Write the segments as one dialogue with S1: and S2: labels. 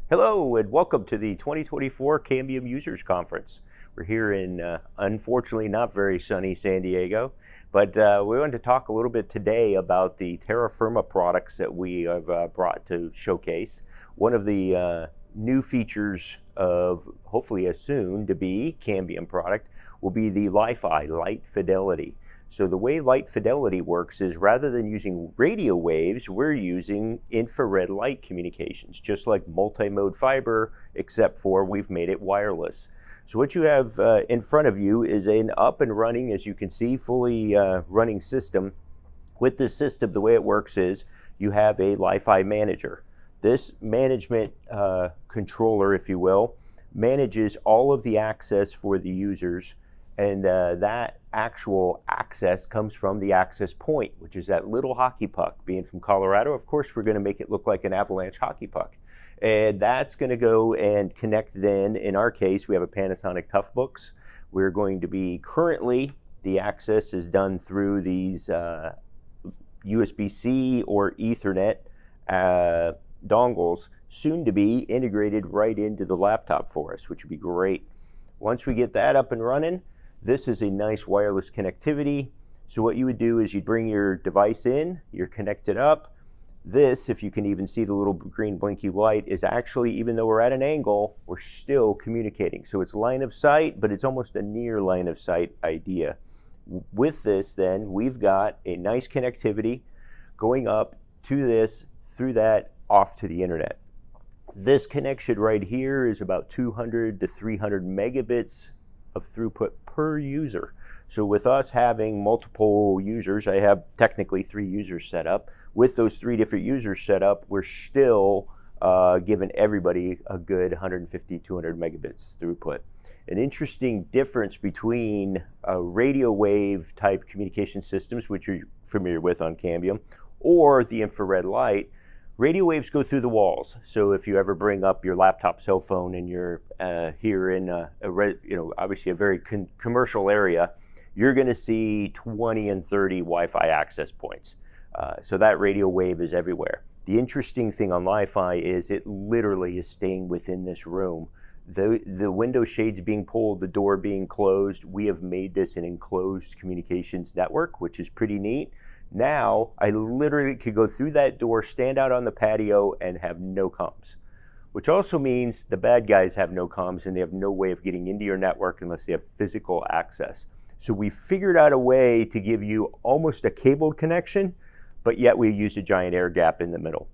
S1: Hello and welcome to the 2024 Cambium Users Conference. We're here in, unfortunately, not very sunny San Diego, but we wanted to talk a little bit today about the Terra Firma products that we have brought to showcase. One of the new features of hopefully a soon-to-be Cambium product will be the LiFi, Light Fidelity. So the way light fidelity works is rather than using radio waves, we're using infrared light communications, just like multi-mode fiber, except for we've made it wireless. So what you have in front of you is an up and running, as you can see, fully running system. With this system, the way it works is you have a LiFi manager. This management controller, if you will, manages all of the access for the users, and that actual access comes from the access point, which is that little hockey puck. Being from Colorado, of course, we're going to make it look like an avalanche hockey puck. And that's going to go and connect then, in our case, we have a Panasonic Toughbooks. We're going to be currently, the access is done through these USB-C or Ethernet dongles, soon to be integrated right into the laptop for us, which would be great. Once we get that up and running, this is a nice wireless connectivity. So what you would do is you'd bring your device in, you're connected up. This, if you can even see the little green blinky light, is actually, even though we're at an angle, we're still communicating. So it's line of sight, but it's almost a near line of sight idea. With this then, we've got a nice connectivity going up to this, through that, off to the internet. This connection right here is about 200 to 300 megabits of throughput per user. So with us having multiple users, I have technically 3 users set up. With those 3 different users set up, we're still giving everybody a good 150, 200 megabits throughput. An interesting difference between radio wave type communication systems, which you're familiar with on Cambium, or the infrared light. Radio waves go through the walls. So if you ever bring up your laptop, cell phone, and you're here in obviously a very commercial area, you're going to see 20 and 30 Wi-Fi access points. So that radio wave is everywhere. The interesting thing on LiFi is it literally is staying within this room. The window shades being pulled, the door being closed, we have made this an enclosed communications network, which is pretty neat. Now, I literally could go through that door, stand out on the patio, and have no comms. Which also means the bad guys have no comms, and they have no way of getting into your network unless they have physical access. So we figured out a way to give you almost a cabled connection, but yet we used a giant air gap in the middle.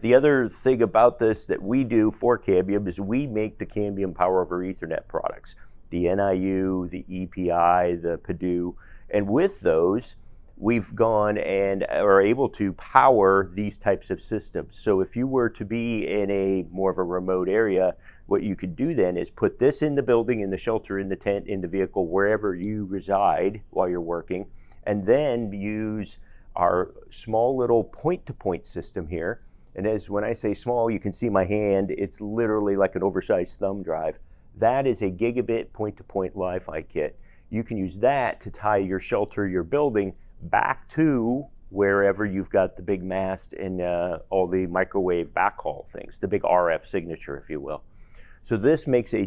S1: The other thing about this that we do for Cambium is we make the Cambium Power over Ethernet products. The NIU, the EPI, the Purdue, and with those, we've gone and are able to power these types of systems. So if you were to be in a more of a remote area, what you could do then is put this in the building, in the shelter, in the tent, in the vehicle, wherever you reside while you're working, and then use our small little point-to-point system here. And as when I say small, you can see my hand, it's literally like an oversized thumb drive. That is a gigabit point-to-point LiFi kit. You can use that to tie your shelter, your building, back to wherever you've got the big mast and all the microwave backhaul things, the big RF signature, if you will. So this makes a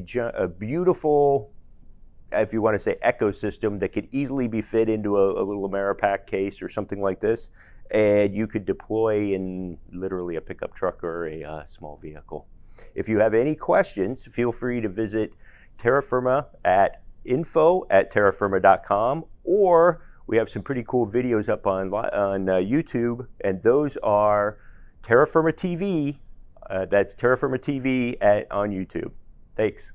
S1: beautiful, if you want to say, ecosystem that could easily be fit into a little Ameripack case or something like this, and you could deploy in literally a pickup truck or a small vehicle. If you have any questions, feel free to visit Terra Firma at info@terraferma.com, or we have some pretty cool videos up on YouTube, and those are terrafermaTV. That's terrafermaTV on YouTube. Thanks.